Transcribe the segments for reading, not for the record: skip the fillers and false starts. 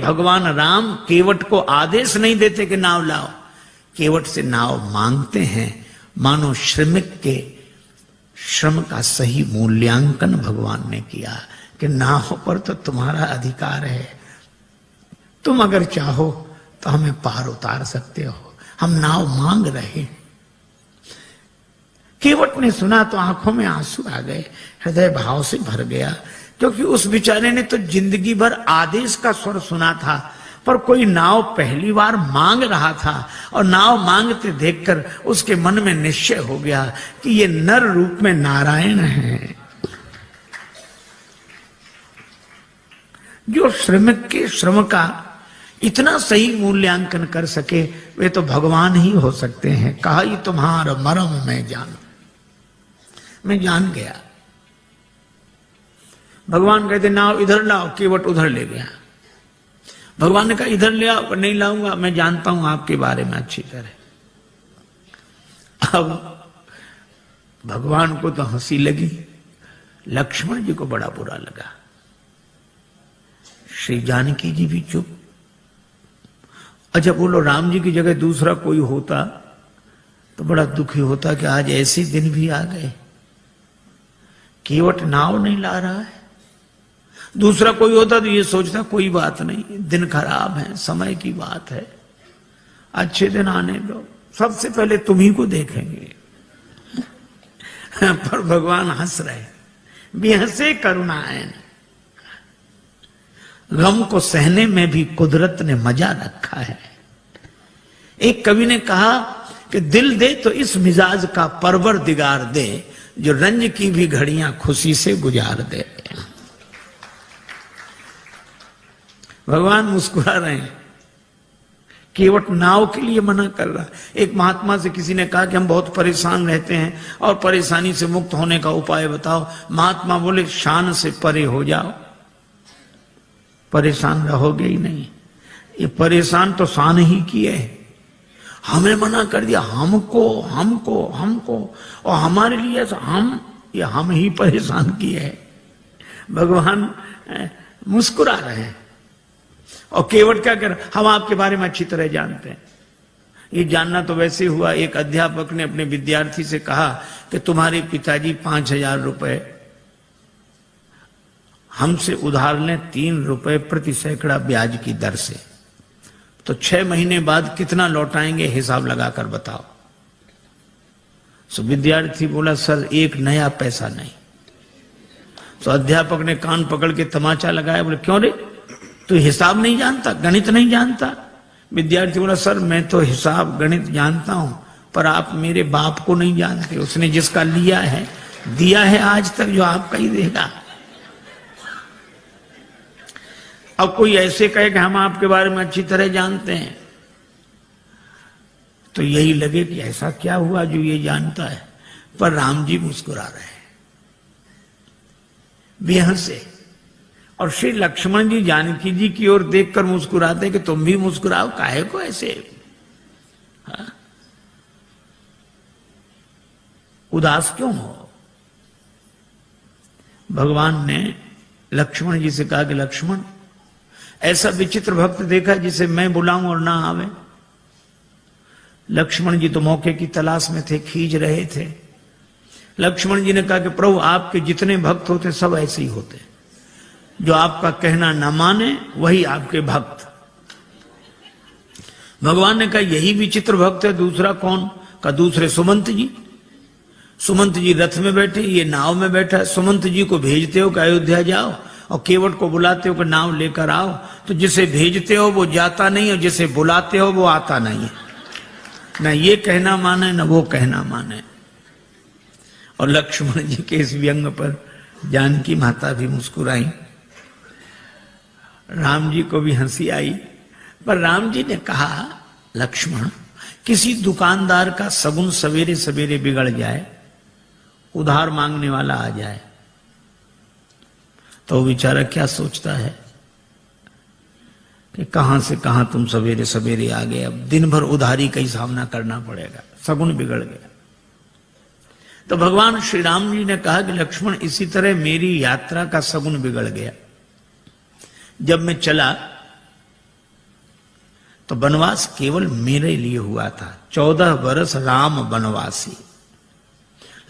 भगवान राम केवट को आदेश नहीं देते कि नाव लाओ, केवट से नाव मांगते हैं। मानो श्रमिक के श्रम का सही मूल्यांकन भगवान ने किया कि नाव पर तो तुम्हारा अधिकार है, तुम अगर चाहो तो हमें पार उतार सकते हो, हम नाव मांग रहे हैं। केवट ने सुना तो आंखों में आंसू आ गए, हृदय भाव से भर गया, क्योंकि उस बेचारे ने तो जिंदगी भर आदेश का स्वर सुना था, पर कोई नाव पहली बार मांग रहा था और नाव मांगते देखकर उसके मन में निश्चय हो गया कि ये नर रूप में नारायण है। जो श्रमिक के श्रम का इतना सही मूल्यांकन कर सके वे तो भगवान ही हो सकते हैं। कहा ही तुम्हारा मरम मैं जान गया। भगवान कहते नाव इधर लाओ, केवट उधर ले गया। भगवान ने कहा इधर ले आओ, नहीं लाऊंगा, मैं जानता हूं आपके बारे में अच्छी तरह। अब भगवान को तो हंसी लगी, लक्ष्मण जी को बड़ा बुरा लगा। श्री जानकी जी भी चुप। अच्छा बोलो, राम जी की जगह दूसरा कोई होता तो बड़ा दुखी होता कि आज ऐसे दिन भी आ गए, केवट नाव नहीं ला रहा है। दूसरा कोई होता तो ये सोचता कोई बात नहीं, दिन खराब है, समय की बात है, अच्छे दिन आने दो, सबसे पहले तुम्ही को देखेंगे। पर भगवान हंस रहे, बेहसे करुणायन। गम को सहने में भी कुदरत ने मजा रखा है। एक कवि ने कहा कि दिल दे तो इस मिजाज का परवरदिगार दे, जो रंज की भी घड़ियां खुशी से गुजार दे। भगवान मुस्कुरा रहे हैं, केवट नाव के लिए मना कर रहा। एक महात्मा से किसी ने कहा कि हम बहुत परेशान रहते हैं और परेशानी से मुक्त होने का उपाय बताओ। महात्मा बोले शान से परे हो जाओ, परेशान रहोगे ही नहीं। ये परेशान तो शान ही किए है, हमें मना कर दिया, हमको हमको हमको, और हमारे लिए हम ही परेशान किए हैं। भगवान मुस्कुरा रहे हैं। और केवट क्या कर, हम आपके बारे में अच्छी तरह जानते हैं। ये जानना तो वैसे हुआ, एक अध्यापक ने अपने विद्यार्थी से कहा कि तुम्हारे पिताजी 5,000 रुपए हमसे उधार लें 3 रुपए प्रति सैकड़ा ब्याज की दर से, तो 6 महीने बाद कितना लौटाएंगे, हिसाब लगाकर बताओ। सो विद्यार्थी बोला सर 1 नया पैसा नहीं। तो अध्यापक ने कान पकड़ के तमाचा लगाया, बोले क्यों रे, तू हिसाब नहीं जानता, गणित नहीं जानता? विद्यार्थी बोला सर मैं तो हिसाब गणित जानता हूं, पर आप मेरे बाप को नहीं जानते, उसने जिसका लिया है दिया है आज तक, जो आपका ही देगा। अब कोई ऐसे कहे कि हम आपके बारे में अच्छी तरह जानते हैं, तो यही लगे कि ऐसा क्या हुआ जो ये जानता है। पर राम जी मुस्कुरा रहे हैं बेहसे, और श्री लक्ष्मण जी जानकी जी की ओर देखकर मुस्कुराते कि तुम भी मुस्कुराओ, काहे को ऐसे उदास क्यों हो। भगवान ने लक्ष्मण जी से कहा कि लक्ष्मण, ऐसा विचित्र भक्त देखा जिसे मैं बुलाऊं और ना आवे। लक्ष्मण जी तो मौके की तलाश में थे, खींच रहे थे। लक्ष्मण जी ने कहा कि प्रभु आपके जितने भक्त होते सब ऐसे ही होते, जो आपका कहना न माने वही आपके भक्त। भगवान ने कहा यही विचित्र भक्त है, दूसरा कौन? का दूसरे सुमंत जी। सुमंत जी रथ में बैठे, ये नाव में बैठा है। सुमंत जी को भेजते हो कि अयोध्या जाओ, और केवट को बुलाते हो कि नाव लेकर आओ। तो जिसे भेजते हो वो जाता नहीं, और जिसे बुलाते हो वो आता नहीं है। न ये कहना माने न वो कहना माने। और लक्ष्मण जी के इस व्यंग पर जानकी माता भी मुस्कुराई, राम जी को भी हंसी आई। पर राम जी ने कहा लक्ष्मण, किसी दुकानदार का सगुन सवेरे सवेरे बिगड़ जाए, उधार मांगने वाला आ जाए, तो बेचारा क्या सोचता है कि कहां से कहां तुम सवेरे सवेरे आ गए, अब दिन भर उधारी का ही सामना करना पड़ेगा, सगुन बिगड़ गया। तो भगवान श्री राम जी ने कहा कि लक्ष्मण, इसी तरह मेरी यात्रा का सगुन बिगड़ गया। जब मैं चला तो वनवास केवल मेरे लिए हुआ था। 14 वर्ष राम वनवासी।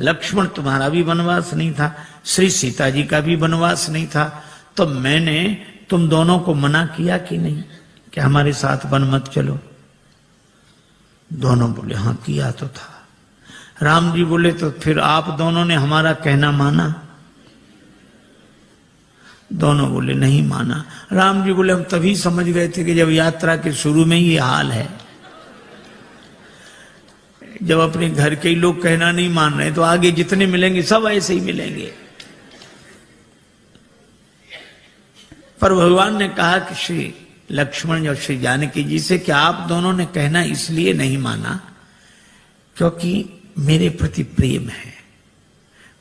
लक्ष्मण तुम्हारा भी वनवास नहीं था, श्री सीता जी का भी वनवास नहीं था, तो मैंने तुम दोनों को मना किया कि नहीं कि हमारे साथ वन मत चलो? दोनों बोले हाँ किया तो था। राम जी बोले तो फिर आप दोनों ने हमारा कहना माना? दोनों बोले नहीं माना। राम जी बोले हम तभी समझ गए थे कि जब यात्रा के शुरू में ही हाल है, जब अपने घर के ही लोग कहना नहीं मान रहे तो आगे जितने मिलेंगे सब ऐसे ही मिलेंगे। पर भगवान ने कहा कि श्री लक्ष्मण और श्री जानकी जी से कि आप दोनों ने कहना इसलिए नहीं माना क्योंकि मेरे प्रति प्रेम है,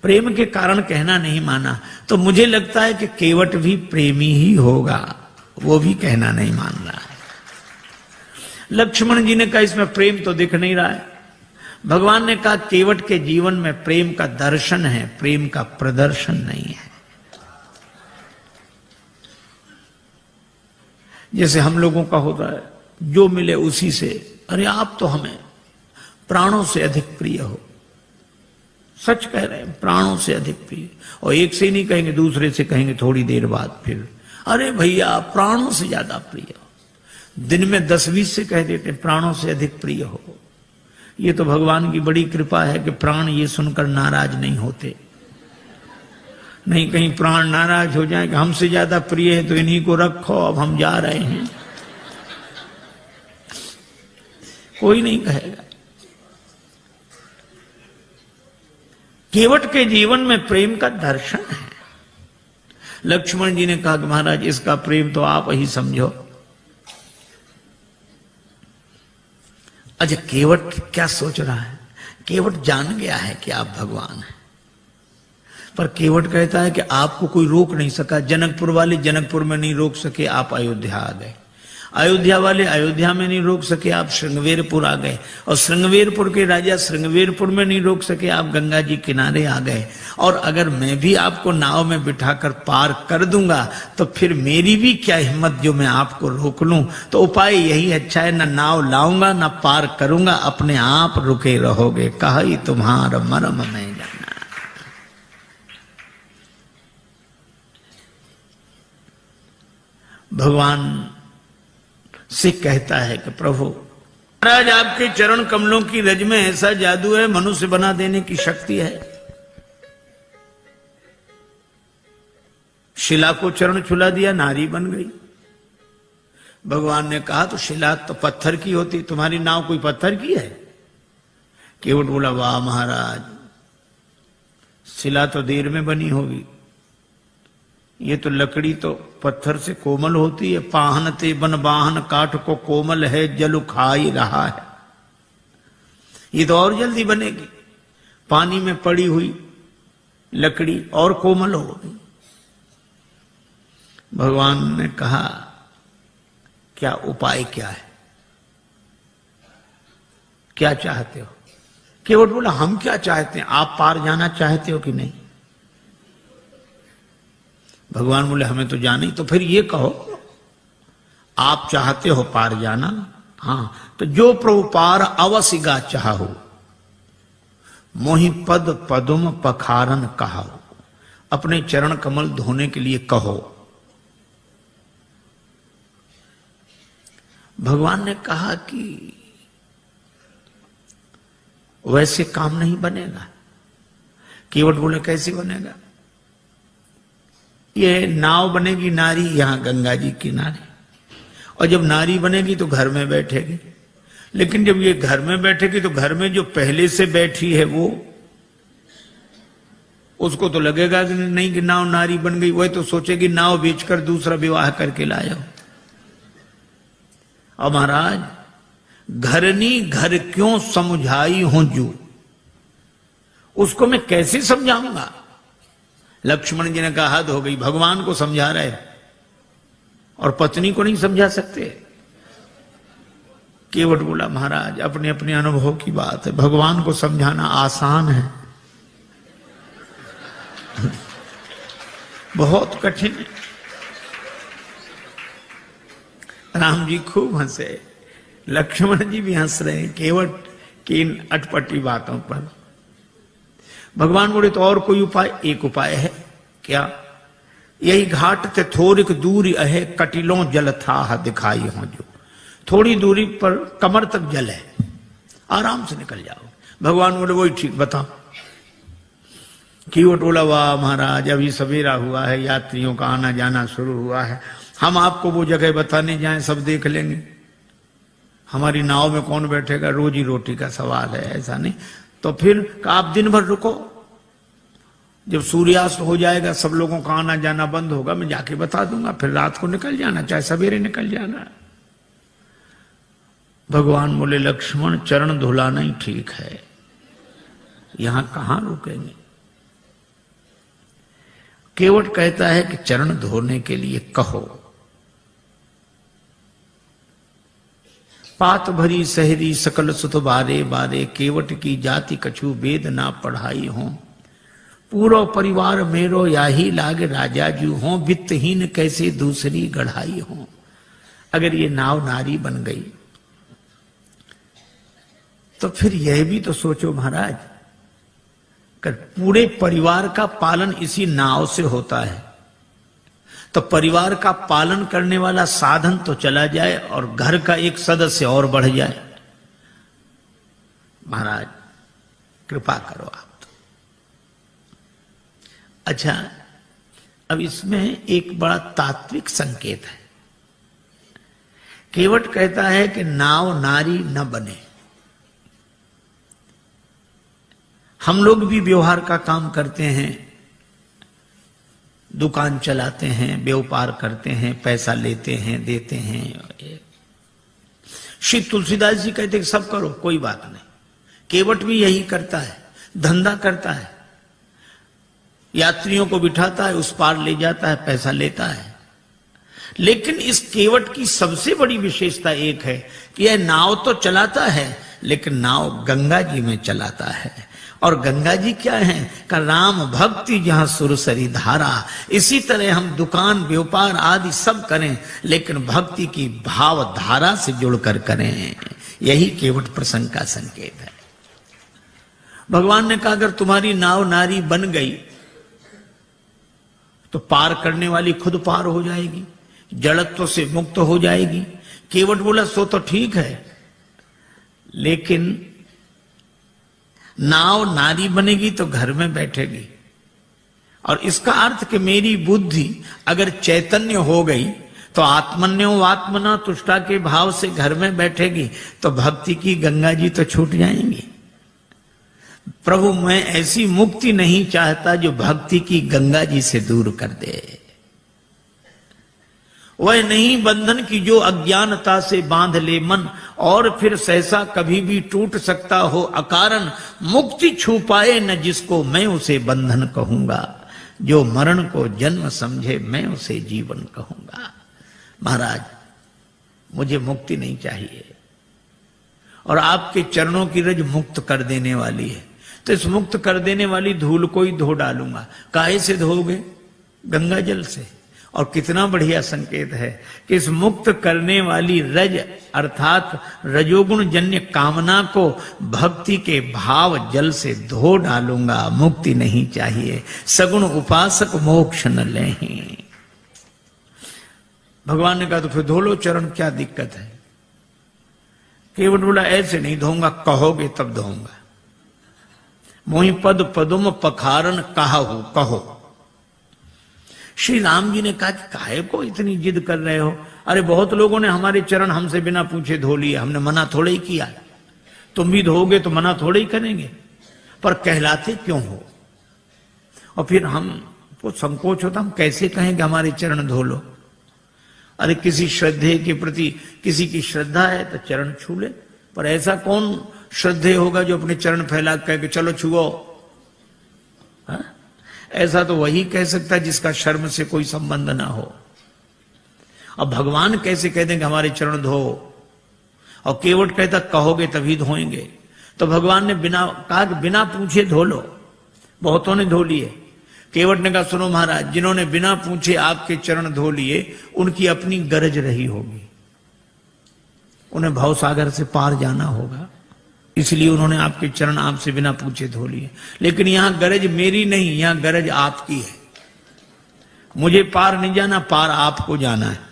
प्रेम के कारण कहना नहीं माना। तो मुझे लगता है कि केवट भी प्रेमी ही होगा, वो भी कहना नहीं मान रहा है। लक्ष्मण जी ने कहा इसमें प्रेम तो दिख नहीं रहा है। भगवान ने कहा केवट के जीवन में प्रेम का दर्शन है, प्रेम का प्रदर्शन नहीं है। जैसे हम लोगों का होता है, जो मिले उसी से, अरे आप तो हमें प्राणों से अधिक प्रिय हो। सच कह रहे हैं, प्राणों से अधिक प्रिय। और एक से ही नहीं कहेंगे, दूसरे से कहेंगे थोड़ी देर बाद फिर, अरे भैया प्राणों से ज्यादा प्रिय हो। दिन में 10-20 से कह देते प्राणों से अधिक प्रिय हो। ये तो भगवान की बड़ी कृपा है कि प्राण ये सुनकर नाराज नहीं होते। नहीं कहीं प्राण नाराज हो जाए कि हमसे ज्यादा प्रिय है तो इन्हीं को रखो, अब हम जा रहे हैं। कोई नहीं कहेगा। केवट के जीवन में प्रेम का दर्शन है। लक्ष्मण जी ने कहा कि महाराज इसका प्रेम तो आप ही समझो। अच्छा केवट क्या सोच रहा है? केवट जान गया है कि आप भगवान हैं, पर केवट कहता है कि आपको कोई रोक नहीं सका। जनकपुर वाले जनकपुर में नहीं रोक सके, आप अयोध्या आ गए। अयोध्या वाले अयोध्या में नहीं रोक सके, आप श्रृंगवेरपुर आ गए। और श्रृंगवेरपुर के राजा श्रृंगवेरपुर में नहीं रोक सके, आप गंगा जी किनारे आ गए। और अगर मैं भी आपको नाव में बिठाकर पार कर दूंगा तो फिर मेरी भी क्या हिम्मत जो मैं आपको रोक लूं। तो उपाय यही अच्छा है, ना नाव लाऊंगा ना पार करूंगा, अपने आप रुके रहोगे। कहा तुम्हारा मरम मैं जाना। भगवान से कहता है कि प्रभु महाराज आपके चरण कमलों की रज में ऐसा जादू है, मनुष्य बना देने की शक्ति है। शिला को चरण छुला दिया, नारी बन गई। भगवान ने कहा तो शिला तो पत्थर की होती, तुम्हारी नाव कोई पत्थर की है? केवट बोला वाह महाराज, शिला तो देर में बनी होगी, ये तो लकड़ी तो पत्थर से कोमल होती है। पाहन ते बन बाहन काठ को कोमल है, जल खाई रहा है। ये तो और जल्दी बनेगी। पानी में पड़ी हुई लकड़ी और कोमल होगी। भगवान ने कहा क्या उपाय क्या है, क्या चाहते हो? केवट बोला हम क्या चाहते हैं, आप पार जाना चाहते हो कि नहीं? भगवान बोले हमें तो जाना ही। तो फिर ये कहो आप चाहते हो पार जाना? हाँ तो जो प्रभु पार अवसिगा चाहो, मोहि पद पदुम पखारन कहो। अपने चरण कमल धोने के लिए कहो। भगवान ने कहा कि वैसे काम नहीं बनेगा। केवट बोले कैसे बनेगा? ये नाव बनेगी नारी यहां गंगा जी किनारे, और जब नारी बनेगी तो घर में बैठेगी। लेकिन जब ये घर में बैठेगी तो घर में जो पहले से बैठी है वो, उसको तो लगेगा कि नहीं कि नाव नारी बन गई, वह तो सोचेगी नाव बेचकर दूसरा विवाह करके लाया। और महाराज घरनी घर क्यों समझाई हूं जू, उसको मैं कैसे समझाऊंगा? लक्ष्मण जी ने कहा हद हो गई, भगवान को समझा रहे और पत्नी को नहीं समझा सकते। केवट बोला महाराज अपने अपने अनुभव की बात है, भगवान को समझाना आसान है, बहुत कठिन है। राम जी खूब हंसे। लक्ष्मण जी भी हंस रहे हैं केवट की इन अटपटी बातों पर। भगवान बोले तो और कोई उपाय? एक उपाय है। क्या? यही घाट ते थोड़िक दूरी है, कटिलों जल था दिखाई हो जो। थोड़ी दूरी पर कमर तक जल है, आराम से निकल जाओ। भगवान बोले वही ठीक, बताओ। केवट बोला वाह महाराज, अभी सवेरा हुआ है, यात्रियों का आना जाना शुरू हुआ है, हम आपको वो जगह बताने जाएं सब देख लेंगे, हमारी नाव में कौन बैठेगा, रोजी रोटी का सवाल है, ऐसा नहीं। तो फिर आप दिन भर रुको, जब सूर्यास्त हो जाएगा सब लोगों का आना जाना बंद होगा, मैं जाके बता दूंगा, फिर रात को निकल जाना, चाहे सवेरे निकल जाना। भगवान बोले लक्ष्मण चरण धुलाना ही ठीक है, यहां कहां रुकेंगे। केवट कहता है कि चरण धोने के लिए कहो। पात भरी सहरी सकल सुत बारे बारे, केवट की जाति कछु वेद ना पढ़ाई हो। पूरो परिवार मेरो याही लाग राजा जू हो, वित्तहीन कैसे दूसरी गढ़ाई हो। अगर ये नाव नारी बन गई तो फिर यह भी तो सोचो महाराज, कर पूरे परिवार का पालन इसी नाव से होता है, तो परिवार का पालन करने वाला साधन तो चला जाए और घर का एक सदस्य और बढ़ जाए। महाराज कृपा करो आप तो। अच्छा, अब इसमें एक बड़ा तात्विक संकेत है। केवट कहता है कि नाव नारी न बने। हम लोग भी व्यवहार का काम करते हैं, दुकान चलाते हैं, व्यापार करते हैं, पैसा लेते हैं, देते हैं। श्री तुलसीदास जी कहते हैं सब करो, कोई बात नहीं। केवट भी यही करता है, धंधा करता है, यात्रियों को बिठाता है, उस पार ले जाता है, पैसा लेता है। लेकिन इस केवट की सबसे बड़ी विशेषता एक है कि यह नाव तो चलाता है, लेकिन नाव गंगा जी में चलाता है। और गंगा जी क्या है? का राम भक्ति जहां सुरसरी धारा। इसी तरह हम दुकान व्यापार आदि सब करें, लेकिन भक्ति की भाव धारा से जुड़कर करें। यही केवट प्रसंग का संकेत है। भगवान ने कहा अगर तुम्हारी नाव नारी बन गई तो पार करने वाली खुद पार हो जाएगी, जड़त्व से मुक्त हो जाएगी। केवट बोला सो तो ठीक है, लेकिन नाव नारी बनेगी तो घर में बैठेगी। और इसका अर्थ कि मेरी बुद्धि अगर चैतन्य हो गई तो आत्मन्यो आत्मना तुष्टा के भाव से घर में बैठेगी, तो भक्ति की गंगा जी तो छूट जाएंगी। प्रभु मैं ऐसी मुक्ति नहीं चाहता जो भक्ति की गंगा जी से दूर कर दे। वह नहीं बंधन की जो अज्ञानता से बांध ले मन, और फिर सहसा कभी भी टूट सकता हो अकारण। मुक्ति छू पाए न जिसको मैं उसे बंधन कहूंगा, जो मरण को जन्म समझे मैं उसे जीवन कहूंगा। महाराज मुझे मुक्ति नहीं चाहिए, और आपके चरणों की रज मुक्त कर देने वाली है, तो इस मुक्त कर देने वाली धूल को ही धो डालूंगा। काहे से धोगे? गंगा जल से। और कितना बढ़िया संकेत है कि इस मुक्त करने वाली रज अर्थात रजोगुण जन्य कामना को भक्ति के भाव जल से धो डालूंगा। मुक्ति नहीं चाहिए, सगुण उपासक मोक्ष न लें। भगवान ने कहा तो फिर धो लो चरण, क्या दिक्कत है? केवट बोला ऐसे नहीं धोऊंगा, कहोगे तब धोऊंगा। मोहि पद पदुम पखारन कहाहू, कहो। श्री राम जी ने कहा कि काहे को इतनी जिद कर रहे हो? अरे बहुत लोगों ने हमारे चरण हमसे बिना पूछे धो लिए, हमने मना थोड़े ही किया। तुम भी धोगे तो मना थोड़े ही करेंगे, पर कहलाते क्यों हो? और फिर हमको संकोच होता, हम कैसे कहेंगे हमारे चरण धो लो? अरे किसी श्रद्धे के प्रति किसी की श्रद्धा है तो चरण छू ले, पर ऐसा कौन श्रद्धे होगा जो अपने चरण फैला कह के चलो छुओ? ऐसा तो वही कह सकता है जिसका शर्म से कोई संबंध ना हो। अब भगवान कैसे कह देंगे हमारे चरण धो? और केवट कहता कहोगे तभी धोएंगे। तो भगवान ने कहा कि बिना पूछे धो लो। बहुतों ने धो लिए। केवट ने कहा सुनो महाराज, जिन्होंने बिना पूछे आपके चरण धो लिए उनकी अपनी गरज रही होगी, उन्हें भवसागर से पार जाना होगा, इसलिए उन्होंने आपके चरण आपसे बिना पूछे धो लिए। लेकिन यहां गरज मेरी नहीं, यहां गरज आपकी है। मुझे पार नहीं जाना, पार आपको जाना है।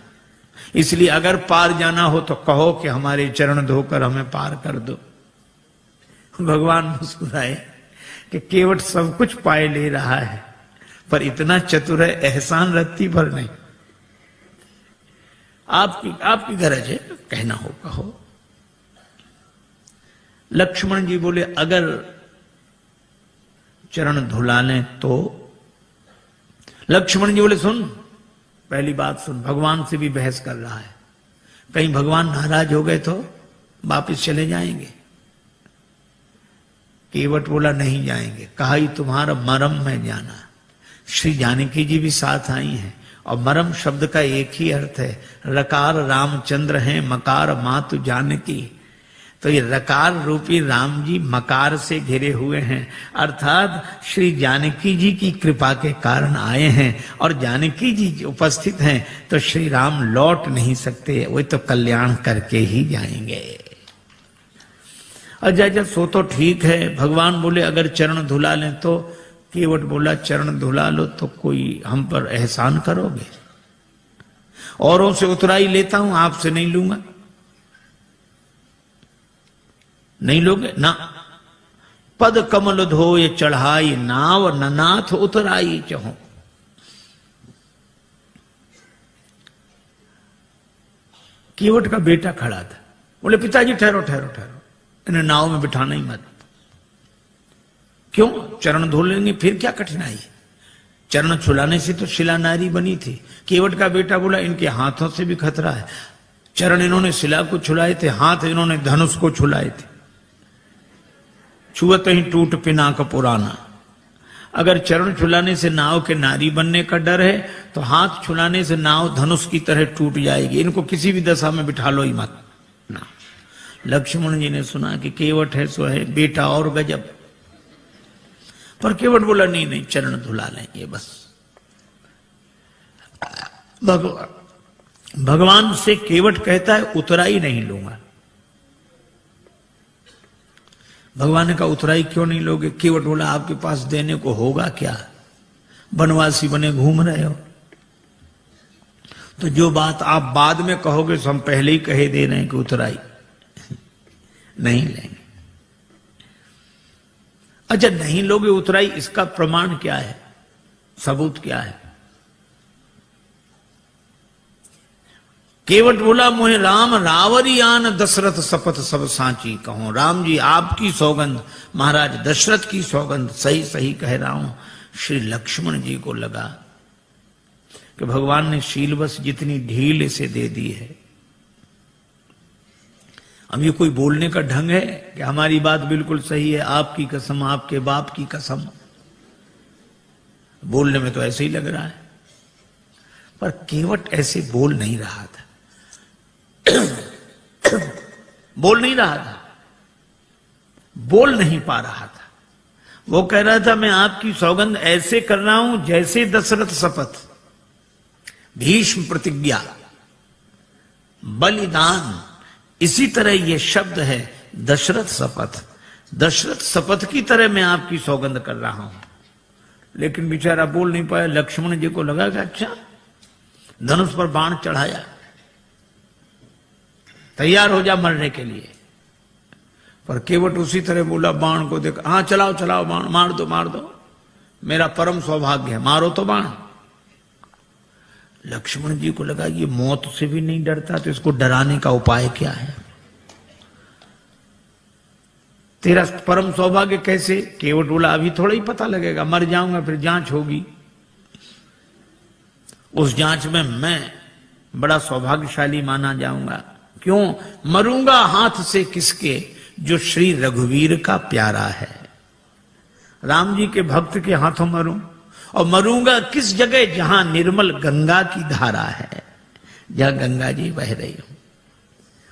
इसलिए अगर पार जाना हो तो कहो कि हमारे चरण धोकर हमें पार कर दो। भगवान मुस्कुराए कि केवट सब कुछ पाए ले रहा है, पर इतना चतुर है एहसान रत्ती पर नहीं। आपकी गरज है, कहना हो कहो। लक्ष्मण जी बोले अगर चरण धुला लें तो? लक्ष्मण जी बोले सुन, पहली बात सुन, भगवान से भी बहस कर रहा है, कहीं भगवान नाराज हो गए तो वापिस चले जाएंगे। केवट बोला नहीं जाएंगे। कहा ही तुम्हारा मरम में जाना। श्री जानकी जी भी साथ आई हैं, और मरम शब्द का एक ही अर्थ है, रकार रामचंद्र हैं, मकार मातु जानकी। तो ये रकार रूपी राम जी मकार से घिरे हुए हैं, अर्थात श्री जानकी जी की कृपा के कारण आए हैं, और जानकी जी उपस्थित हैं तो श्री राम लौट नहीं सकते, वो तो कल्याण करके ही जाएंगे। अच्छा सो तो ठीक है। भगवान बोले अगर चरण धुला लें तो? केवट बोला चरण धुला लो तो कोई हम पर एहसान करोगे? औरों से उतराई लेता हूं, आपसे नहीं लूंगा। नहीं लोगे ना? पद कमल धोय चढ़ाई नाव, ननाथ उतराई चहो। केवट का बेटा खड़ा था, बोले पिताजी ठहरो ठहरो ठहरो, इन्हें नाव में बिठाना ही मत। क्यों? चरण धो लेंगे, फिर क्या कठिनाई है? चरण छुलाने से तो शिला नारी बनी थी। केवट का बेटा बोला इनके हाथों से भी खतरा है। चरण इन्होंने शिला को छुलाए थे, हाथ इन्होंने धनुष को छुलाए थे। छुअत ही टूट पिनाक पुराना। अगर चरण छुलाने से नाव के नारी बनने का डर है तो हाथ छुलाने से नाव धनुष की तरह टूट जाएगी। इनको किसी भी दशा में बिठा लो ही मत ना। लक्ष्मण जी ने सुना कि केवट है सो है, बेटा और गजब। पर केवट बोला नहीं नहीं, चरण धुला लेंगे बस। भगवान से केवट कहता है उतराई नहीं लूंगा। भगवान ने कहा उतराई क्यों नहीं लोगे? केवट बोला आपके पास देने को होगा क्या? बनवासी बने घूम रहे हो। तो जो बात आप बाद में कहोगे तो हम पहले ही कहे दे रहे हैं कि उतराई नहीं लेंगे। अच्छा नहीं लोगे उतराई, इसका प्रमाण क्या है, सबूत क्या है? केवट बोला मोहे राम रावरी आन दशरथ शपथ सब सांची कहो। राम जी आपकी सौगंध, महाराज दशरथ की सौगंध, सही सही कह रहा हूं। श्री लक्ष्मण जी को लगा कि भगवान ने शीलवश जितनी ढील इसे दे दी है, अब ये कोई बोलने का ढंग है कि हमारी बात बिल्कुल सही है, आपकी कसम, आपके बाप की कसम। बोलने में तो ऐसे ही लग रहा है, पर केवट ऐसे बोल नहीं रहा था। बोल नहीं रहा था, बोल नहीं पा रहा था। वो कह रहा था मैं आपकी सौगंध ऐसे कर रहा हूं जैसे दशरथ शपथ, भीष्म प्रतिज्ञा, बलिदान, इसी तरह ये शब्द है दशरथ शपथ। दशरथ शपथ की तरह मैं आपकी सौगंध कर रहा हूं। लेकिन बेचारा बोल नहीं पाया। लक्ष्मण जी को लगा कि अच्छा, धनुष पर बाण चढ़ाया, तैयार हो जा मरने के लिए। पर केवट उसी तरह बोला, बाण को देख, हाँ चलाओ चलाओ बाण, मार दो मार दो, मेरा परम सौभाग्य है, मारो तो बाण। लक्ष्मण जी को लगा ये मौत से भी नहीं डरता, तो इसको डराने का उपाय क्या है? तेरा परम सौभाग्य कैसे? केवट बोला अभी थोड़ा ही पता लगेगा, मर जाऊंगा फिर जांच होगी, उस जांच में मैं बड़ा सौभाग्यशाली माना जाऊंगा। क्यों? मरूंगा हाथ से किसके, जो श्री रघुवीर का प्यारा है। राम जी के भक्त के हाथों मरूं, और मरूंगा किस जगह, जहां निर्मल गंगा की धारा है, जहां गंगा जी बह रही हूं।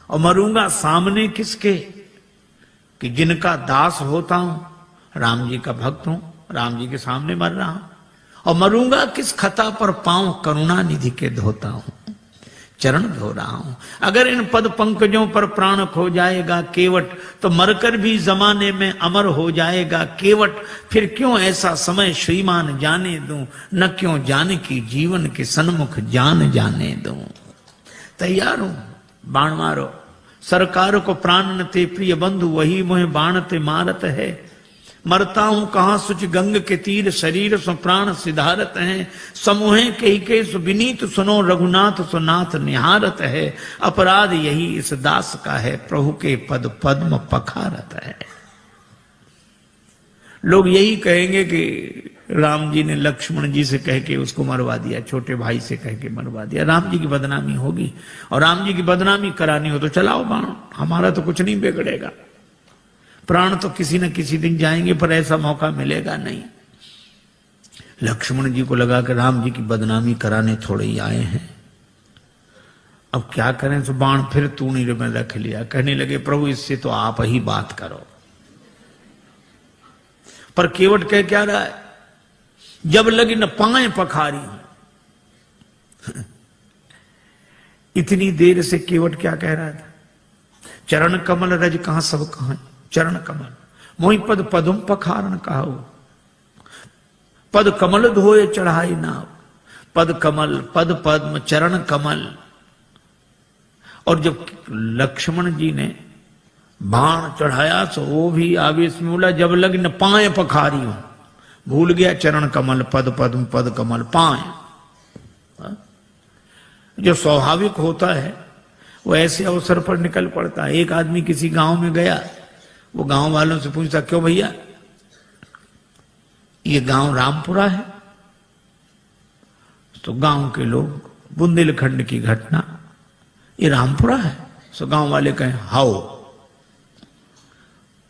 और मरूंगा सामने किसके, कि जिनका दास होता हूं, राम जी का भक्त हूं, राम जी के सामने मर रहा हूं। और मरूंगा किस खता पर, पांव करुणा निधि के धोता हूं। चरण धो रहा हूं। अगर इन पद पंकजों पर प्राण खो जाएगा केवट, तो मरकर भी जमाने में अमर हो जाएगा केवट। फिर क्यों ऐसा समय श्रीमान जाने दूं, न क्यों जाने की जीवन के सन्मुख जान जाने दूं। तैयार हूं, बाण मारो। सरकार को प्राण न ते प्रिय बंधु, वही मोहे बाण ते मारत है। मरता हूं कहां सुच गंग के तीर, शरीर सो प्राण सिधारत है। समूहे के सु विनीत सुनो, रघुनाथ सो नाथ निहारत है। अपराध यही इस दास का है, प्रभु के पद पद्म पखारत है। लोग यही कहेंगे कि राम जी ने लक्ष्मण जी से कह के उसको मरवा दिया, छोटे भाई से कह के मरवा दिया। राम जी की बदनामी होगी, और राम जी की बदनामी करानी हो तो चलाओ बाण, हमारा तो कुछ नहीं बिगड़ेगा। प्राण तो किसी न किसी दिन जाएंगे, पर ऐसा मौका मिलेगा नहीं। लक्ष्मण जी को लगा कि राम जी की बदनामी कराने थोड़े ही आए हैं, अब क्या करें। तो बाण फिर तूणी में रख लिया। कहने लगे प्रभु इससे तो आप ही बात करो। पर केवट कह क्या रहा है, जब लगी न पाए पखारी हूं। इतनी देर से केवट क्या कह रहा था, चरण कमल रज कहां सब कहां, चरण कमल मोहि पद पदुम पखारन कहाऊ। पद कमल धोए चढ़ाई नाव, पद कमल पद पद्म चरण कमल। और जब लक्ष्मण जी ने बाण चढ़ाया तो वो भी आवेश में बोला, जब लग न पाए पखारी हूं। भूल गया चरण कमल पद पद्म पद कमल पाए। जो स्वाभाविक होता है वो ऐसे अवसर पर निकल पड़ता है। एक आदमी किसी गांव में गया, वो गांव वालों से पूछता, क्यों भैया ये गांव रामपुरा है? तो गांव के लोग, बुंदेलखंड की घटना, ये रामपुरा है? तो गांव वाले कहें हाओ।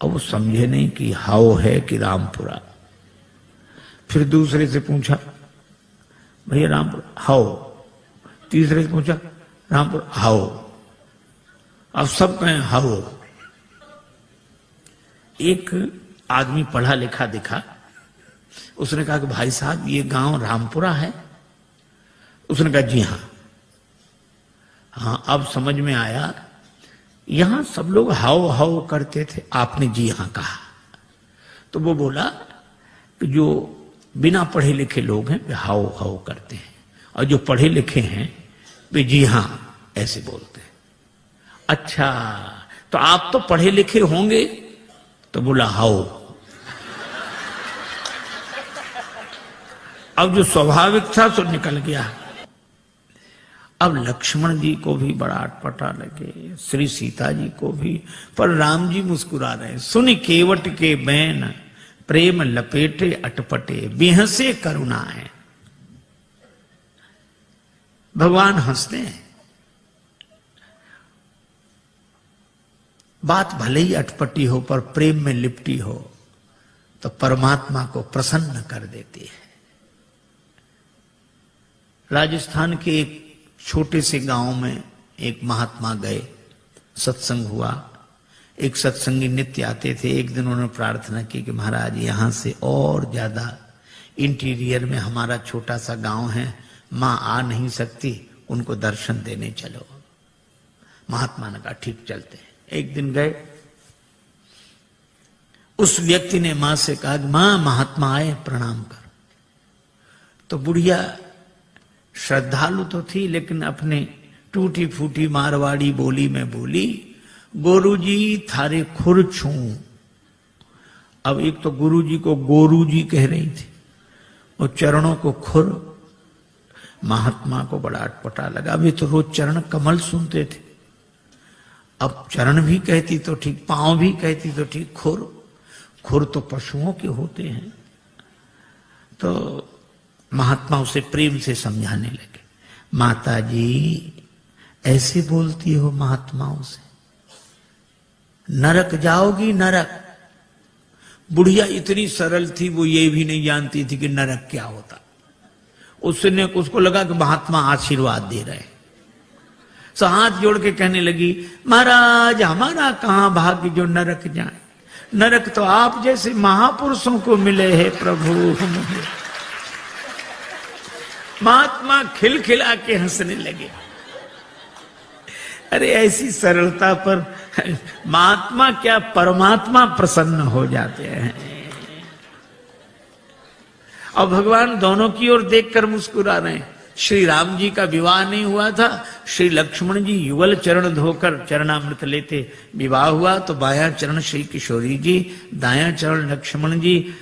अब वो समझे नहीं कि हाओ है कि रामपुरा। फिर दूसरे से पूछा, भैया रामपुरा हाओ। तीसरे से पूछा, रामपुरा हाओ। अब सब कहें हाओ। एक आदमी पढ़ा लिखा दिखा, उसने कहा कि भाई साहब ये गांव रामपुरा है? उसने कहा जी हां। हाँ, अब समझ में आया, यहां सब लोग हाओ हाओ करते थे, आपने जी हां कहा। तो वो बोला कि जो बिना पढ़े लिखे लोग हैं वे हाओ हाओ करते हैं, और जो पढ़े लिखे हैं वे जी हां ऐसे बोलते हैं। अच्छा, तो आप तो पढ़े लिखे होंगे? तो बोला हाओ। अब जो स्वाभाविक था सो निकल गया। अब लक्ष्मण जी को भी बड़ा अटपटा लगे, श्री सीता जी को भी, पर राम जी मुस्कुरा रहे। सुन केवट के बैन, प्रेम लपेटे अटपटे, बिहसे करुणा है। भगवान हंसते हैं। बात भले ही अटपटी हो पर प्रेम में लिपटी हो तो परमात्मा को प्रसन्न कर देती है। राजस्थान के एक छोटे से गांव में एक महात्मा गए, सत्संग हुआ। एक सत्संगी नित्य आते थे। एक दिन उन्होंने प्रार्थना की कि महाराज यहां से और ज्यादा इंटीरियर में हमारा छोटा सा गांव है, मां आ नहीं सकती, उनको दर्शन देने चलो। महात्मा ने कहा ठीक चलते हैं। एक दिन गए, उस व्यक्ति ने मां से कहा कि मां महात्मा आए प्रणाम कर। तो बुढ़िया श्रद्धालु तो थी, लेकिन अपने टूटी फूटी मारवाड़ी बोली में बोली, गोरुजी थारे खुर छू। अब एक तो गुरुजी को गोरूजी कह रही थी और चरणों को खुर। महात्मा को बड़ा अटपटा लगा। वे तो रोज चरण कमल सुनते थे, अब चरण भी कहती तो ठीक, पांव भी कहती तो ठीक, खुर। खुर तो पशुओं के होते हैं। तो महात्मा उसे प्रेम से समझाने लगे, माता जी ऐसे बोलती हो महात्माओं से, नरक जाओगी नरक। बुढ़िया इतनी सरल थी, वो ये भी नहीं जानती थी कि नरक क्या होता। उसने उसको लगा कि महात्मा आशीर्वाद दे रहे। सो हाथ जोड़ के कहने लगी, महाराज हमारा कहां भाग्य जो नरक जाए, नरक तो आप जैसे महापुरुषों को मिले हैं प्रभु। महात्मा खिलखिला के हंसने लगे। अरे ऐसी सरलता पर महात्मा क्या परमात्मा प्रसन्न हो जाते हैं। और भगवान दोनों की ओर देखकर मुस्कुरा रहे हैं। श्री राम जी का विवाह नहीं हुआ था, श्री लक्ष्मण जी युगल चरण धोकर चरणामृत लेते, विवाह हुआ तो बायां चरण श्री किशोरी जी, दायां चरण लक्ष्मण जी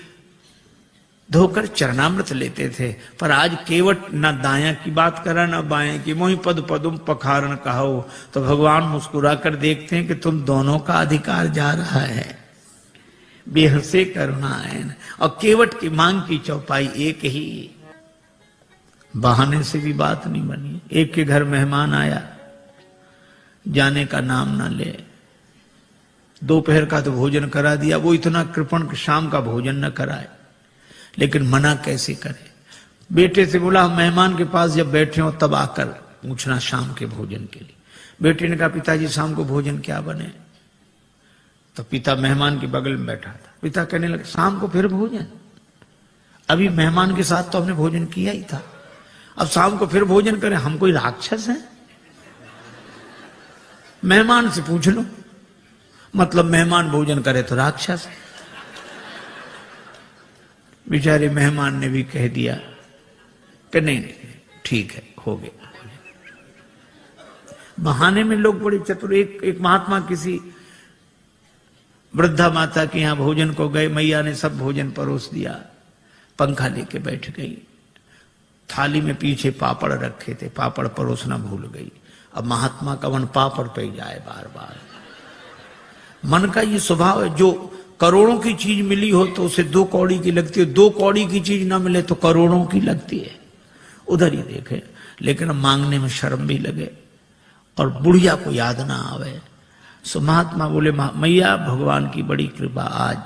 धोकर चरणामृत लेते थे। पर आज केवट न दायां की बात करा न बाएं की, मोहि पद पदुम पखारन कहो। तो भगवान मुस्कुरा कर देखते हैं कि तुम दोनों का अधिकार जा रहा है, बेहसे करुणायन। और केवट की मांग की चौपाई एक ही, बहाने से भी बात नहीं बनी। एक के घर मेहमान आया, जाने का नाम ना ले, दोपहर का तो भोजन करा दिया, वो इतना कृपण कि शाम का भोजन न कराए, लेकिन मना कैसे करे। बेटे से बोला मेहमान के पास जब बैठे हो तब आकर पूछना शाम के भोजन के लिए। बेटे ने कहा पिताजी शाम को भोजन क्या बने। तो पिता मेहमान के बगल में बैठा था, पिता कहने लगे शाम को फिर भोजन, अभी मेहमान के साथ तो हमने भोजन किया ही था, अब शाम को फिर भोजन करें, हम कोई राक्षस हैं? मेहमान से पूछ लो, मतलब मेहमान भोजन करे तो राक्षस। बेचारे मेहमान ने भी कह दिया कि नहीं ठीक है, हो गया। बहाने में लोग बड़े चतुर। एक महात्मा किसी वृद्धा माता के यहां भोजन को गए, मैया ने सब भोजन परोस दिया, पंखा लेके बैठ गई, थाली में पीछे पापड़ रखे थे, पापड़ परोसना भूल गई। अब महात्मा का मन पापड़ पे जाए बार बार। मन का ये स्वभाव है, जो करोड़ों की चीज मिली हो तो उसे 2 कौड़ी की लगती है, 2 कौड़ी की चीज ना मिले तो करोड़ों की लगती है। उधर ही देखे, लेकिन मांगने में शर्म भी लगे और बुढ़िया को याद ना आवे। सो महात्मा बोले मैया भगवान की बड़ी कृपा, आज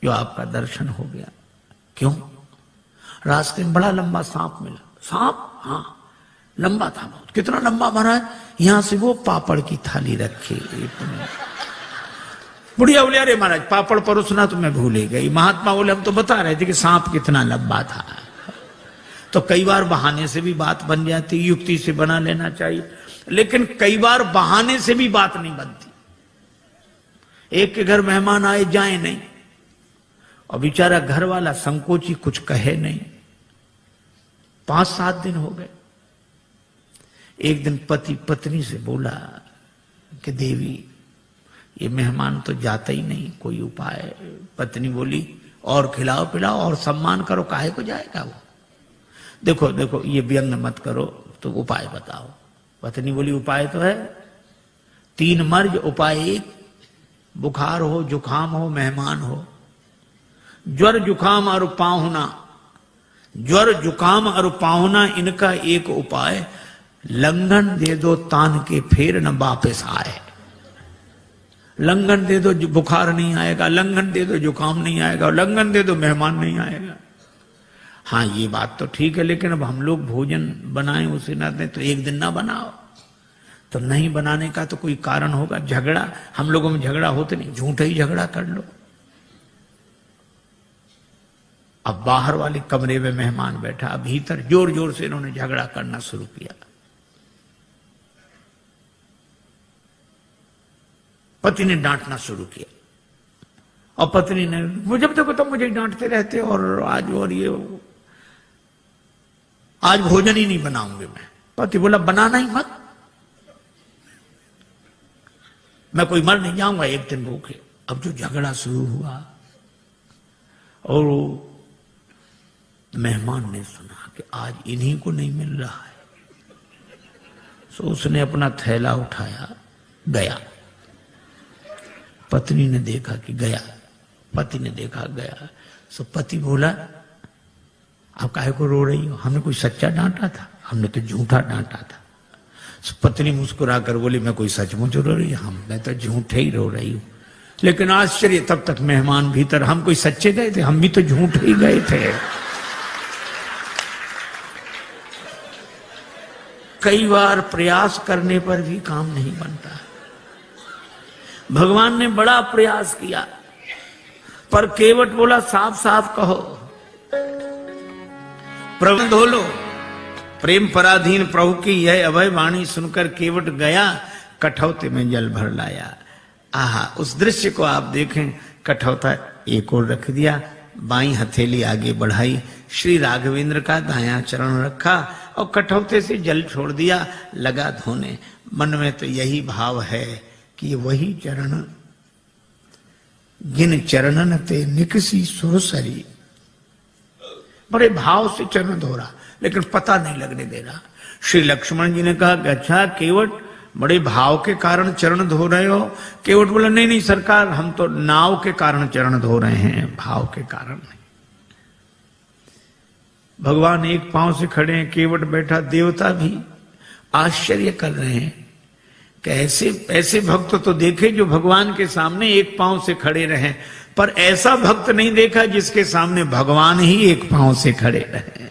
जो आपका दर्शन हो गया। क्यों? रास्ते में बड़ा लंबा सांप मिला। सांप? हाँ, लंबा था बहुत। कितना लंबा महाराज? यहां से वो पापड़ की थाली रखी। बुढ़िया बोले अरे महाराज पापड़ परोसना तो मैं भूल ही गई। महात्मा बोले हम तो बता रहे थे कि सांप कितना लंबा था। तो कई बार बहाने से भी बात बन जाती, युक्ति से बना लेना चाहिए, लेकिन कई बार बहाने से भी बात नहीं बनती। एक के घर मेहमान आए जाए नहीं, और बेचारा घर वाला संकोची कुछ कहे नहीं। 5-7 दिन हो गए। एक दिन पति पत्नी से बोला कि देवी ये मेहमान तो जाता ही नहीं, कोई उपाय। पत्नी बोली और खिलाओ पिलाओ और सम्मान करो, काहे को जाएगा वो। देखो देखो ये व्यंग मत करो, तो उपाय बताओ। पत्नी बोली उपाय तो है 3 मर्ज, उपाय 1, बुखार हो जुखाम हो मेहमान हो, ज्वर जुखाम और पाहुना, ज्वर जुखाम और पाहुना इनका एक उपाय, लंघन दे दो तान के फिर न वापस आए। लंघन दे दो बुखार नहीं आएगा, लंघन दे दो जुकाम नहीं आएगा, लंघन दे दो मेहमान नहीं आएगा। हाँ ये बात तो ठीक है, लेकिन अब हम लोग भोजन बनाएं उसे ना दें तो एक दिन ना बनाओ। तो नहीं बनाने का तो कोई कारण होगा। झगड़ा, हम लोगों में झगड़ा होते नहीं, झूठा ही झगड़ा कर लो। अब बाहर वाले कमरे में मेहमान बैठा, अब भीतर जोर जोर से इन्होंने झगड़ा करना शुरू किया। पति ने डांटना शुरू किया, और पत्नी ने जब देखो तो मुझे डांटते रहते, और आज और ये आज भोजन ही नहीं बनाऊंगी मैं। पति बोला बनाना ही मत, मैं कोई मर नहीं जाऊंगा एक दिन भूखे। अब जो झगड़ा शुरू हुआ, और मेहमान ने सुना कि आज इन्हीं को नहीं मिल रहा है, तो उसने अपना थैला उठाया गया। पत्नी ने देखा कि गया, पति ने देखा गया। सो पति बोला आप काहे को रो रही हो, हमने कोई सच्चा डांटा था, हमने तो झूठा डांटा था। सो पत्नी मुस्कुरा कर बोली मैं कोई सचमुच रो रही हूं, मैं तो झूठे ही रो रही हूं। लेकिन आश्चर्य, तब तक मेहमान भीतर, हम कोई सच्चे गए थे, हम भी तो झूठ ही गए थे। कई बार प्रयास करने पर भी काम नहीं बनता। भगवान ने बड़ा प्रयास किया, पर केवट बोला साफ साफ कहो, प्रबंध हो लो। प्रेम पराधीन प्रभु की यह अभय वाणी सुनकर केवट गया, कठौते में जल भर लाया। आहा, उस दृश्य को आप देखें। कठौता एक और रख दिया, बाईं हथेली आगे बढ़ाई, श्री राघवेंद्र का दायां चरण रखा और कठौते से जल छोड़ दिया, लगा धोने। मन में तो यही भाव है कि वही चरण जिन चरणन ते निकसी सुरसरी, बड़े भाव से चरण धो रहा, लेकिन पता नहीं लगने दे रहा। श्री लक्ष्मण जी ने कहा कि अच्छा केवट, बड़े भाव के कारण चरण धो रहे हो? केवट बोला नहीं नहीं सरकार, हम तो नाव के कारण चरण धो रहे हैं, भाव के कारण नहीं। भगवान एक पांव से खड़े हैं, केवट बैठा, देवता भी आश्चर्य कर रहे हैं कि ऐसे भक्त तो देखे जो भगवान के सामने एक पांव से खड़े रहे, पर ऐसा भक्त नहीं देखा जिसके सामने भगवान ही एक पांव से खड़े रहे।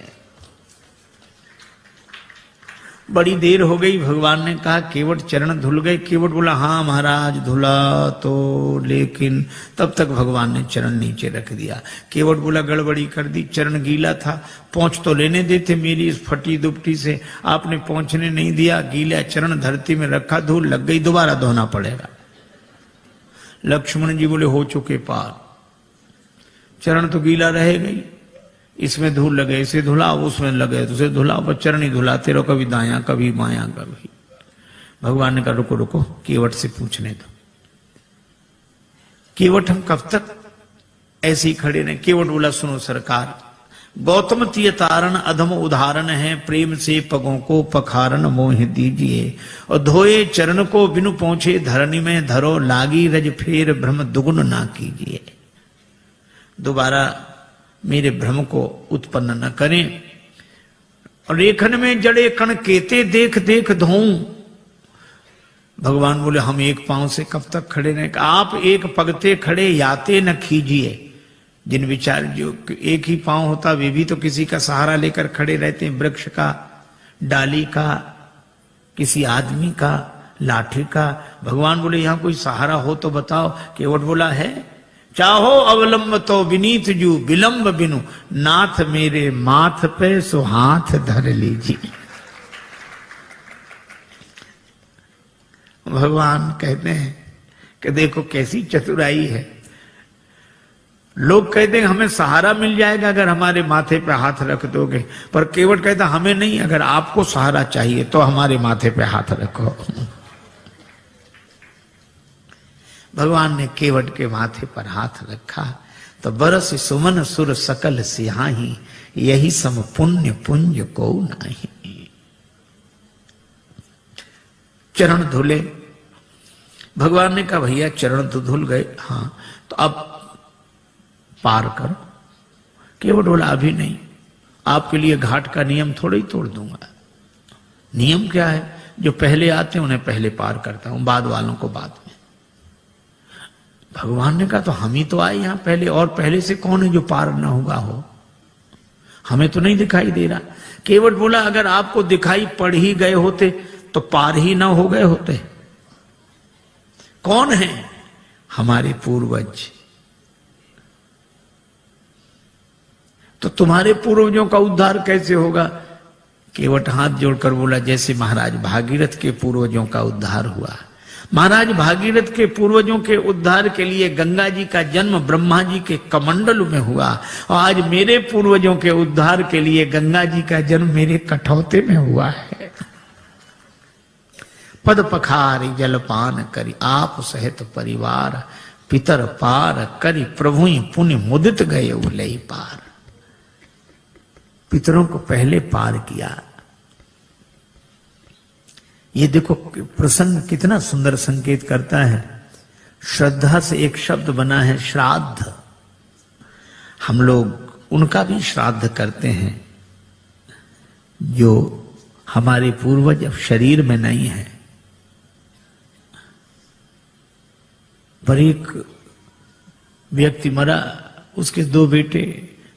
बड़ी देर हो गई, भगवान ने कहा केवट चरण धुल गए? केवट बोला हाँ महाराज धुला तो, लेकिन तब तक भगवान ने चरण नीचे रख दिया। केवट बोला गड़बड़ी कर दी, चरण गीला था, पहुंच तो लेने देते मेरी इस फटी दुपटी से, आपने पहुंचने नहीं दिया, गीला चरण धरती में रखा, धूल लग गई, दोबारा धोना पड़ेगा। लक्ष्मण जी बोले हो चुके पार, चरण तो गीला रहेगा ही, इसमें धूल लगे इसे धुलाओ, उसमें लगे तो उसे धुलाओ, पर चरण ही धुलाते रहो, कभी दायां कभी बायां कभी। भगवान ने कहा रुको रुको, केवट से पूछने दो। केवट हम कब तक ऐसे ही खड़े रहे? केवट बोला सुनो सरकार, गौतम तीय तारण अधम उदाहरण है, प्रेम से पगों को पखारन मोह दीजिए, और धोए चरण को बिनु पहुंचे धरनी में धरो, लागी रज फेर भ्रम दुगुन ना कीजिए। दोबारा मेरे भ्रम को उत्पन्न न करें। और रेखन में जड़े कण केते देख देख धोऊं। भगवान बोले हम एक पांव से कब तक खड़े रहें? आप एक पगते खड़े याते न खीजिए। जिन विचार जो एक ही पांव होता वे भी तो किसी का सहारा लेकर खड़े रहते हैं, वृक्ष का, डाली का, किसी आदमी का, लाठी का। भगवान बोले यहां कोई सहारा हो तो बताओ। केवट बोला है, चाहो अवलंब तो विनीत जू, विलंब बिनु नाथ मेरे माथ पे सो हाथ धर लीजिए। भगवान कहते हैं कि देखो कैसी चतुराई है। लोग कहते हैं हमें सहारा मिल जाएगा अगर हमारे माथे पे हाथ रख दोगे, पर केवट कहता हमें नहीं, अगर आपको सहारा चाहिए तो हमारे माथे पे हाथ रखो। भगवान ने केवट के माथे पर हाथ रखा तो बरस सुमन सुर सकल सिहाही, यही सम पुण्य पुंज को नहीं। चरण धुले। भगवान ने कहा भैया चरण तो धुल गए, हाँ तो अब पार करो। केवट बोला अभी नहीं, आपके लिए घाट का नियम थोड़ा ही तोड़ दूंगा। नियम क्या है? जो पहले आते हैं उन्हें पहले पार करता हूं, बाद वालों को बाद में। भगवान ने कहा तो हम ही तो आए यहां पहले, और पहले से कौन है जो पार ना होगा हो? हमें तो नहीं दिखाई दे रहा। केवट बोला अगर आपको दिखाई पड़ ही गए होते तो पार ही ना हो गए होते। कौन है? हमारे पूर्वज। तो तुम्हारे पूर्वजों का उद्धार कैसे होगा? केवट हाथ जोड़कर बोला जैसे महाराज भागीरथ के पूर्वजों का उद्धार हुआ। महाराज भागीरथ के पूर्वजों के उद्धार के लिए गंगा जी का जन्म ब्रह्मा जी के कमंडल में हुआ, और आज मेरे पूर्वजों के उद्धार के लिए गंगा जी का जन्म मेरे कठौते में हुआ है। पद पखारी जलपान करी, आप सहित परिवार, पितर पार करी, प्रभु पुण्य मुदित गए उलई पार। पितरों को पहले पार किया। ये देखो प्रसंग कितना सुंदर संकेत करता है। श्रद्धा से एक शब्द बना है श्राद्ध। हम लोग उनका भी श्राद्ध करते हैं जो हमारे पूर्वज अब शरीर में नहीं है। पर एक व्यक्ति मरा, उसके 2 बेटे,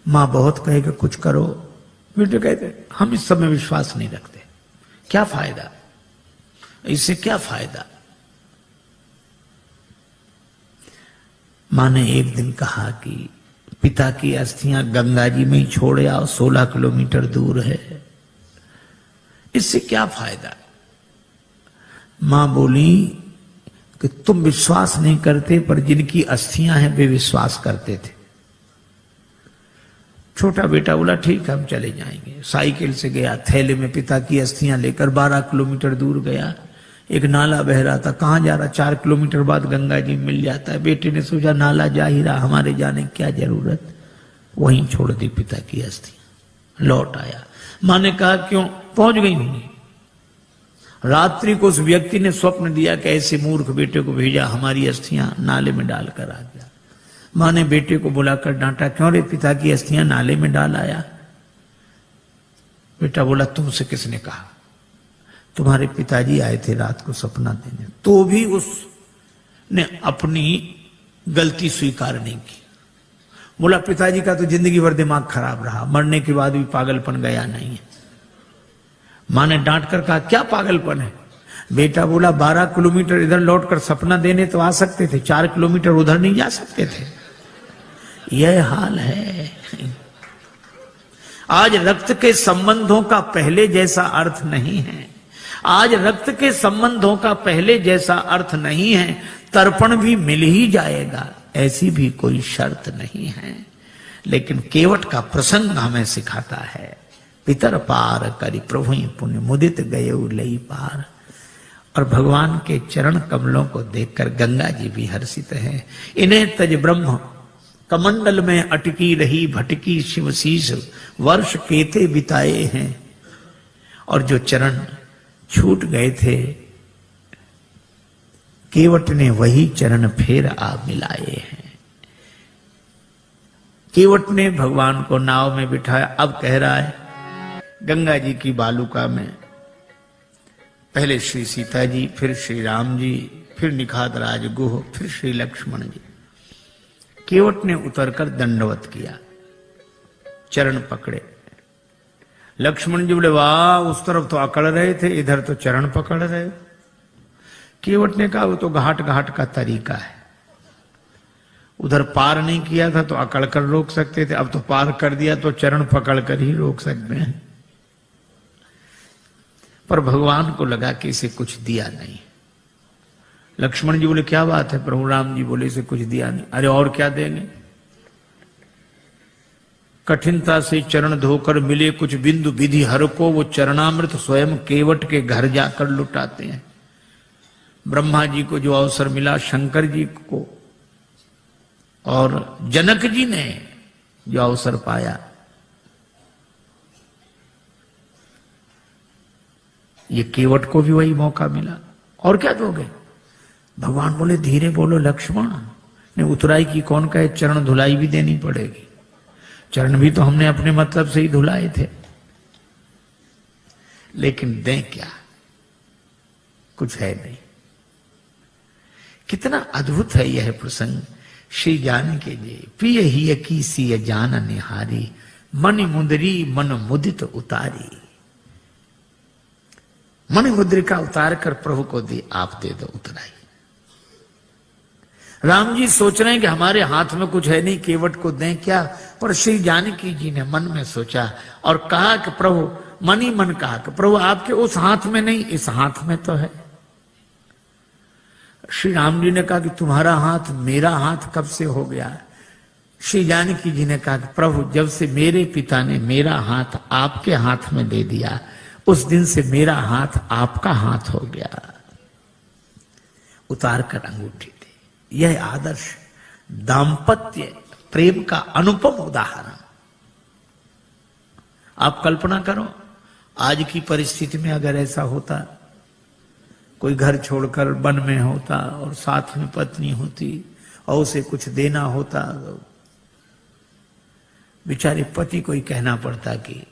मां बहुत कहेगा कुछ करो, बेटे कहते हम इस सब में विश्वास नहीं रखते, क्या फायदा, इससे क्या फायदा। मां ने एक दिन कहा कि पिता की अस्थियां गंगा जी में ही छोड़ आओ, 16 किलोमीटर दूर है, इससे क्या फायदा। मां बोली कि तुम विश्वास नहीं करते, पर जिनकी अस्थियां हैं वे विश्वास करते थे। छोटा बेटा बोला ठीक है हम चले जाएंगे। साइकिल से गया, थैले में पिता की अस्थियां लेकर 12 किलोमीटर दूर गया। एक नाला बह रहा था, कहां जा रहा, 4 किलोमीटर बाद गंगा जी मिल जाता है। बेटे ने सोचा नाला जा ही रहा, हमारे जाने की क्या जरूरत, वहीं छोड़ दी पिता की अस्थियां। लौट आया, मां ने कहा क्यों, पहुंच गई होंगी। रात्रि को उस व्यक्ति ने स्वप्न दिया कि ऐसे मूर्ख बेटे को भेजा, हमारी अस्थियां नाले में डालकर आ गया। मां ने बेटे को बुलाकर डांटा, क्यों रे पिता की अस्थियां नाले में डाल आया। बेटा बोला तुमसे किसने कहा, तुम्हारे पिताजी आए थे रात को सपना देने। तो भी उसने अपनी गलती स्वीकार नहीं की। बोला पिताजी का तो जिंदगी भर दिमाग खराब रहा, मरने के बाद भी पागलपन गया नहीं है। मां ने डांट कर कहा क्या पागलपन है। बेटा बोला 12 किलोमीटर इधर लौटकर सपना देने तो आ सकते थे, 4 किलोमीटर उधर नहीं जा सकते थे। यह हाल है। आज रक्त के संबंधों का पहले जैसा अर्थ नहीं है। आज रक्त के संबंधों का पहले जैसा अर्थ नहीं है। तर्पण भी मिल ही जाएगा, ऐसी भी कोई शर्त नहीं है। लेकिन केवट का प्रसंग हमें सिखाता है, पितर पार करी प्रभु पुण्य मुदित गये लई पार। और भगवान के चरण कमलों को देखकर गंगा जी भी हर्षित हैं। इन्हें तज ब्रह्म कमंडल में अटकी रही भटकी शिवशीष वर्ष केते बिताए हैं। और जो चरण छूट गए थे केवट ने वही चरण फिर आ मिलाए हैं। केवट ने भगवान को नाव में बिठाया। अब कह रहा है गंगा जी की बालुका में पहले श्री सीता जी, फिर श्री राम जी, फिर निखात राज गुह, फिर श्री लक्ष्मण जी। केवट ने उतरकर दंडवत किया, चरण पकड़े। लक्ष्मण जी बोले वाह, उस तरफ तो अकड़ रहे थे, इधर तो चरण पकड़ रहे। केवट ने कहा वो तो घाट घाट का तरीका है, उधर पार नहीं किया था तो अकड़ कर रोक सकते थे, अब तो पार कर दिया तो चरण पकड़ कर ही रोक सकते हैं। पर भगवान को लगा कि इसे कुछ दिया नहीं। लक्ष्मण जी बोले क्या बात है प्रभु। राम जी बोले इसे कुछ दिया नहीं। अरे और क्या देंगे। कठिनता से चरण धोकर मिले कुछ बिंदु विधि हर को, वो चरणामृत स्वयं केवट के घर जाकर लुटाते हैं। ब्रह्मा जी को जो अवसर मिला, शंकर जी को और जनक जी ने जो अवसर पाया, ये केवट को भी वही मौका मिला। और क्या दोगे। भगवान बोले धीरे बोलो लक्ष्मण ने, उतराई की कौन कहे, चरण धुलाई भी देनी पड़ेगी। चरण भी तो हमने अपने मतलब से ही धुलाए थे। लेकिन दें क्या, कुछ है नहीं। कितना अद्भुत है यह प्रसंग। श्री जानकी जी प्रिय ही की सी जान निहारी, मन मुंदरी मन मुदित उतारी। मन मुद्रिका उतार कर प्रभु को दी, आप दे दो उतराई। राम जी सोच रहे हैं कि हमारे हाथ में कुछ है नहीं, केवट को दें क्या। पर श्री जानकी जी ने मन में सोचा और कहा कि प्रभु, मन ही मन कहा कि प्रभु आपके उस हाथ में नहीं, इस हाथ में तो है। श्री राम जी ने कहा कि तुम्हारा हाथ मेरा हाथ कब से हो गया। श्री जानकी जी ने कहा कि प्रभु जब से मेरे पिता ने मेरा हाथ आपके हाथ में दे दिया, उस दिन से मेरा हाथ आपका हाथ हो गया। उतार कर अंगूठी दी। यह आदर्श दाम्पत्य प्रेम का अनुपम उदाहरण। आप कल्पना करो, आज की परिस्थिति में अगर ऐसा होता, कोई घर छोड़कर वन में होता और साथ में पत्नी होती और उसे कुछ देना होता, बेचारे पति को ही कहना पड़ता कि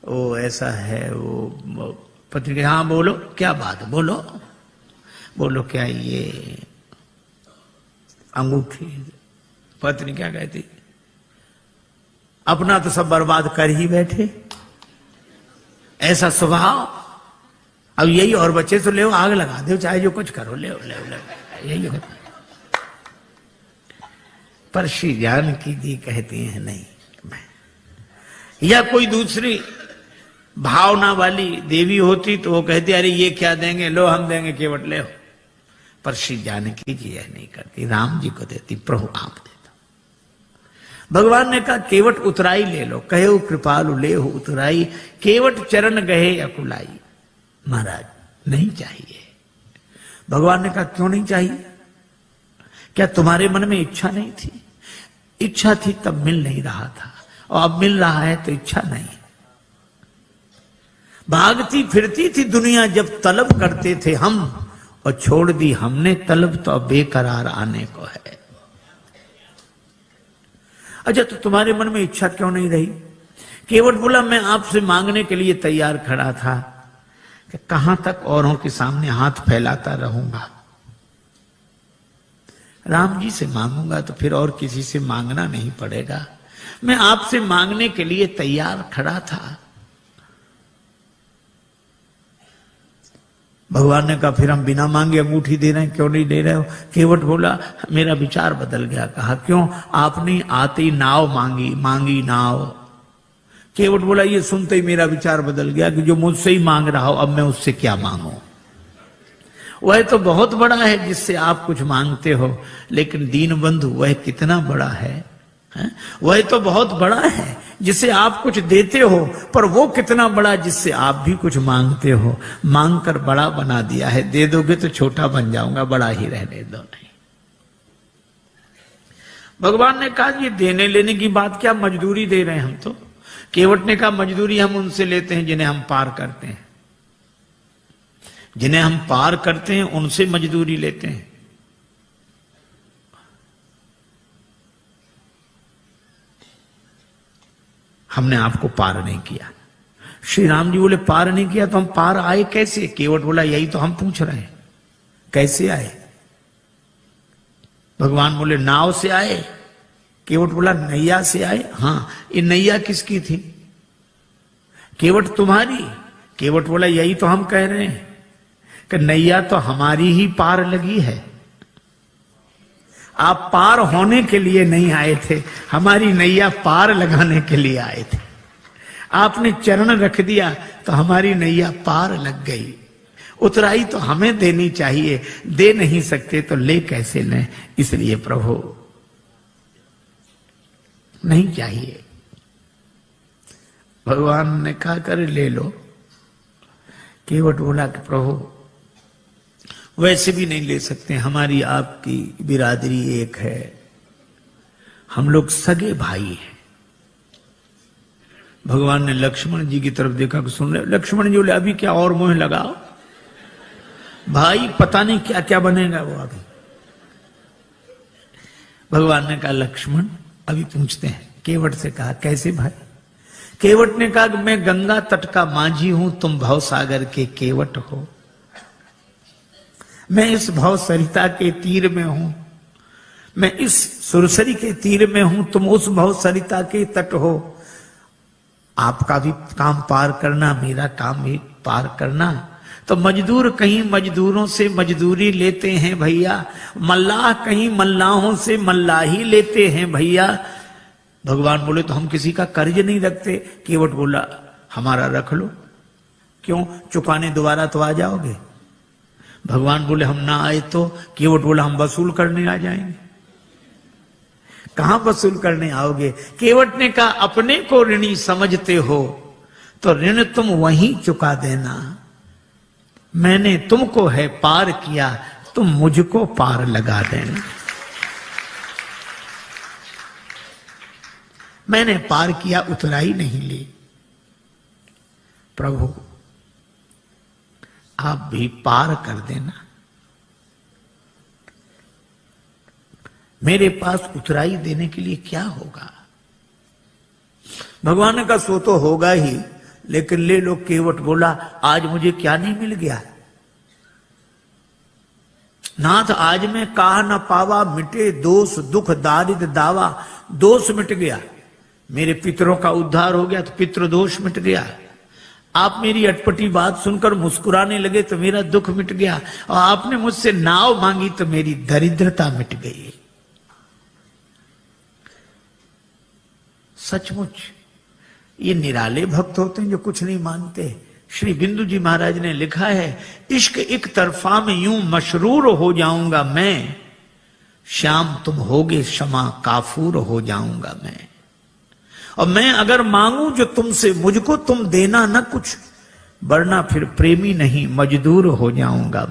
वो ऐसा है, वो पत्नी के हाँ बोलो क्या बात, बोलो बोलो क्या ये अंगूठी। पत्नी क्या कहती, अपना तो सब बर्बाद कर ही बैठे, ऐसा स्वभाव। अब यही और बच्चे तो ले आग लगा दो, चाहे जो कुछ करो, ले यही होता। पर श्री जानकी जी कहती हैं नहीं, या कोई दूसरी भावना वाली देवी होती तो वो कहती अरे ये क्या देंगे, लो हम देंगे केवट ले। पर श्री जानकी जी यह नहीं करती, राम जी को देती, प्रभु आप देता। भगवान ने कहा केवट उतराई ले लो, कहे कृपालु ले हो उतराई, केवट चरण गहे अकुलाई। महाराज नहीं चाहिए। भगवान ने कहा क्यों नहीं चाहिए? क्या तुम्हारे मन में इच्छा नहीं थी? इच्छा थी तब मिल नहीं रहा था, और अब मिल रहा है तो इच्छा नहीं। भागती फिरती थी दुनिया जब तलब करते थे हम, और छोड़ दी हमने तलब तो अब बेकरार आने को है। अच्छा तो तुम्हारे मन में इच्छा क्यों नहीं रही? केवट बोला मैं आपसे मांगने के लिए तैयार खड़ा था कि कहां तक औरों के सामने हाथ फैलाता रहूंगा। राम जी से मांगूंगा तो फिर और किसी से मांगना नहीं पड़ेगा। मैं आपसे मांगने के लिए तैयार खड़ा था। भगवान ने कहा फिर हम बिना मांगे अंगूठी दे रहे हैं, क्यों नहीं दे रहे हो? केवट बोला मेरा विचार बदल गया। कहा क्यों? आपने आते ही नाव मांगी नाव। केवट बोला ये सुनते ही मेरा विचार बदल गया कि जो मुझसे ही मांग रहा हो अब मैं उससे क्या मांगू। वह तो बहुत बड़ा है जिससे आप कुछ मांगते हो, लेकिन दीन बंधु वह कितना बड़ा है? वह तो बहुत बड़ा है जिसे आप कुछ देते हो, पर वो कितना बड़ा जिससे आप भी कुछ मांगते हो। मांग कर बड़ा बना दिया है, दे दोगे तो छोटा बन जाऊंगा, बड़ा ही रहने दो। नहीं, भगवान ने कहा ये देने लेने की बात क्या, मजदूरी दे रहे हैं हम तो। केवट ने कहा मजदूरी हम उनसे लेते हैं जिन्हें हम पार करते हैं, जिन्हें हम पार करते हैं उनसे मजदूरी लेते हैं। हमने आपको पार नहीं किया। श्री राम जी बोले पार नहीं किया तो हम पार आए कैसे? केवट बोला यही तो हम पूछ रहे हैं, कैसे आए? भगवान बोले नाव से आए। केवट बोला नैया से आए। हाँ, ये नैया किसकी थी? केवट तुम्हारी। केवट बोला यही तो हम कह रहे हैं कि नैया तो हमारी ही पार लगी है। आप पार होने के लिए नहीं आए थे, हमारी नैया पार लगाने के लिए आए थे। आपने चरण रख दिया तो हमारी नैया पार लग गई। उतराई तो हमें देनी चाहिए, दे नहीं सकते तो ले कैसे लें? इसलिए प्रभु नहीं चाहिए। भगवान ने कहा कर ले लो। केवट बोला कि प्रभु वैसे भी नहीं ले सकते, हमारी आपकी बिरादरी एक है, हम लोग सगे भाई हैं। भगवान ने लक्ष्मण जी की तरफ देखा कि सुन रहे। लक्ष्मण जी बोले अभी क्या और मोह लगाओ भाई, पता नहीं क्या क्या बनेगा वो अभी। भगवान ने कहा लक्ष्मण अभी पूछते हैं। केवट से कहा कैसे भाई? केवट ने कहा कि मैं गंगा तट का माझी हूं, तुम भव सागर के केवट हो। मैं इस भव सरिता के तीर में हूं, मैं इस सुरसरी के तीर में हूं, तुम उस भव सरिता के तट हो। आपका भी काम पार करना, मेरा काम भी पार करना। तो मजदूर कहीं मजदूरों से मजदूरी लेते हैं भैया, मल्लाह कहीं मल्लाहों से मल्लाही लेते हैं भैया। भगवान बोले तो हम किसी का कर्ज नहीं रखते। केवट बोला हमारा रख लो। क्यों? चुकाने दोबारा तो आ जाओगे। भगवान बोले हम ना आए तो? केवट बोला हम वसूल करने आ जाएंगे। कहां वसूल करने आओगे? केवट ने कहा अपने को ऋणी समझते हो तो ऋण तुम वहीं चुका देना। मैंने तुमको है पार किया, तुम मुझको पार लगा देना। मैंने पार किया, उतराई नहीं ली। प्रभु आप भी पार कर देना। मेरे पास उतराई देने के लिए क्या होगा? भगवान ने कहा सो तो होगा ही, लेकिन ले लो। केवट बोला आज मुझे क्या नहीं मिल गया? नाथ आज मैं कहा न पावा, मिटे दोष दुख दारिद्र दावा। दोष मिट गया, मेरे पितरों का उद्धार हो गया तो पितृ दोष मिट गया। आप मेरी अटपटी बात सुनकर मुस्कुराने लगे तो मेरा दुख मिट गया, और आपने मुझसे नाव मांगी तो मेरी दरिद्रता मिट गई। सचमुच ये निराले भक्त होते हैं जो कुछ नहीं मानते। श्री बिंदु जी महाराज ने लिखा है, इश्क एक तरफा में यूं मशरूर हो जाऊंगा मैं, श्याम तुम होगे क्षमा काफूर हो जाऊंगा मैं। और मैं अगर मांगू जो तुमसे मुझको तुम देना न कुछ, वरना फिर प्रेमी नहीं मजदूर हो जाऊंगा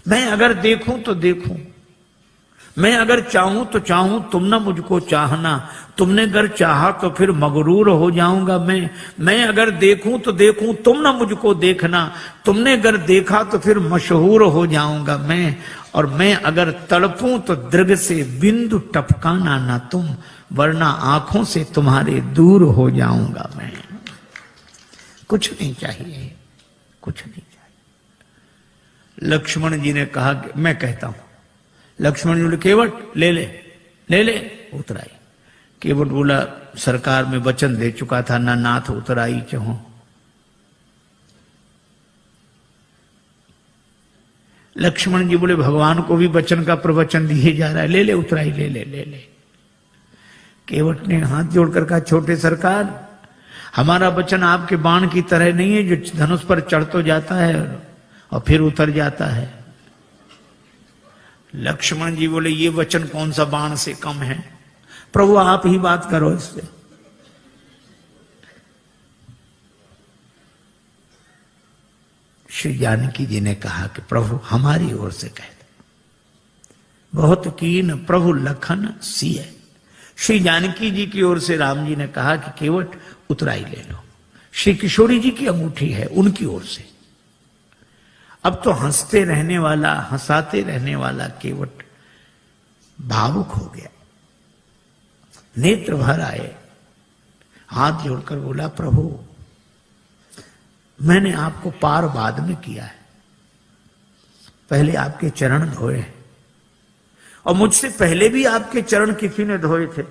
मैं अगर देखूं तो देखूं, मैं अगर चाहूं तो चाहूं, तुम ना मुझको चाहना, तुमने अगर चाहा तो फिर मगरूर हो जाऊंगा मैं अगर देखूं तो देखूं, तुम ना मुझको देखना, तुमने अगर देखा तो फिर मशहूर हो जाऊंगा मैं। और मैं अगर तड़पूं तो दृग से बिंदु टपकाना ना तुम, वरना आंखों से तुम्हारे दूर हो जाऊंगा मैं। कुछ नहीं चाहिए, कुछ नहीं चाहिए। लक्ष्मण जी ने कहा कि मैं कहता हूं। लक्ष्मण जी बोले केवट ले ले ले ले, उतराई। केवट बोला सरकार में वचन दे चुका था, ना नाथ उतराई चहो। लक्ष्मण जी बोले भगवान को भी वचन का प्रवचन दिए जा रहा है, ले ले उतराई, ले ले ले ले। केवट ने हाथ जोड़कर कहा छोटे सरकार, हमारा वचन आपके बाण की तरह नहीं है जो धनुष पर चढ़ तो जाता है और फिर उतर जाता है। लक्ष्मण जी बोले ये वचन कौन सा बाण से कम है, प्रभु आप ही बात करो इससे। श्री जानकी जी ने कहा कि प्रभु हमारी ओर से कह दे। बहुत कीन प्रभु लखन सिय। श्री जानकी जी की ओर से राम जी ने कहा कि केवट उतराई ले लो। श्री किशोरी जी की अंगूठी है उनकी ओर से। अब तो हंसते रहने वाला, हंसाते रहने वाला केवट भावुक हो गया, नेत्र भर आए, हाथ जोड़कर बोला प्रभु मैंने आपको पार बाद में किया है, पहले आपके चरण धोए और मुझसे पहले भी आपके चरण किसी ने धोए थे,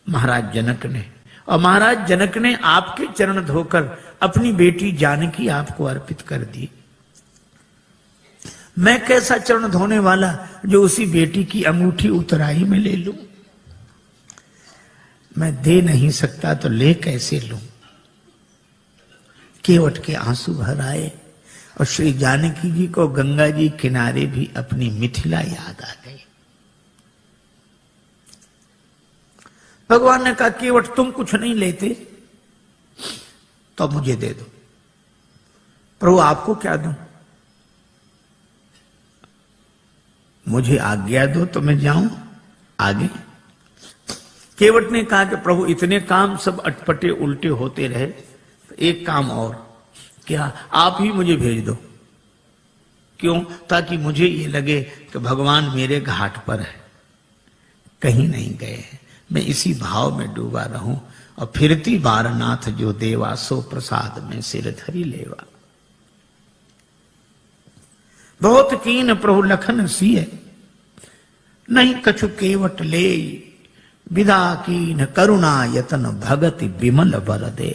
महाराज जनक ने। और महाराज जनक ने आपके चरण धोकर अपनी बेटी जानकी आपको अर्पित कर दी। मैं कैसा चरण धोने वाला जो उसी बेटी की अंगूठी उतराई में ले लूं? मैं दे नहीं सकता तो ले कैसे लूं? केवट के आंसू भर आए और श्री जानकी जी को गंगा जी किनारे भी अपनी मिथिला याद आ गई। भगवान ने कहा केवट तुम कुछ नहीं लेते तो मुझे दे दो। प्रभु आपको क्या दूं? मुझे आज्ञा दो तो मैं जाऊं आगे। केवट ने कहा कि प्रभु इतने काम सब अटपटे उल्टे होते रहे, तो एक काम और, क्या आप ही मुझे भेज दो। क्यों? ताकि मुझे ये लगे कि भगवान मेरे घाट पर है, कहीं नहीं गए हैं, मैं इसी भाव में डूबा रहूं। और फिरती बारनाथ जो देवा, सो प्रसाद में सिर धरी लेवा। बहुत कीन प्रभु लखन सिय, नहीं कछु केवट ले, विदा कीन करुणा यतन भगति विमल बर दे।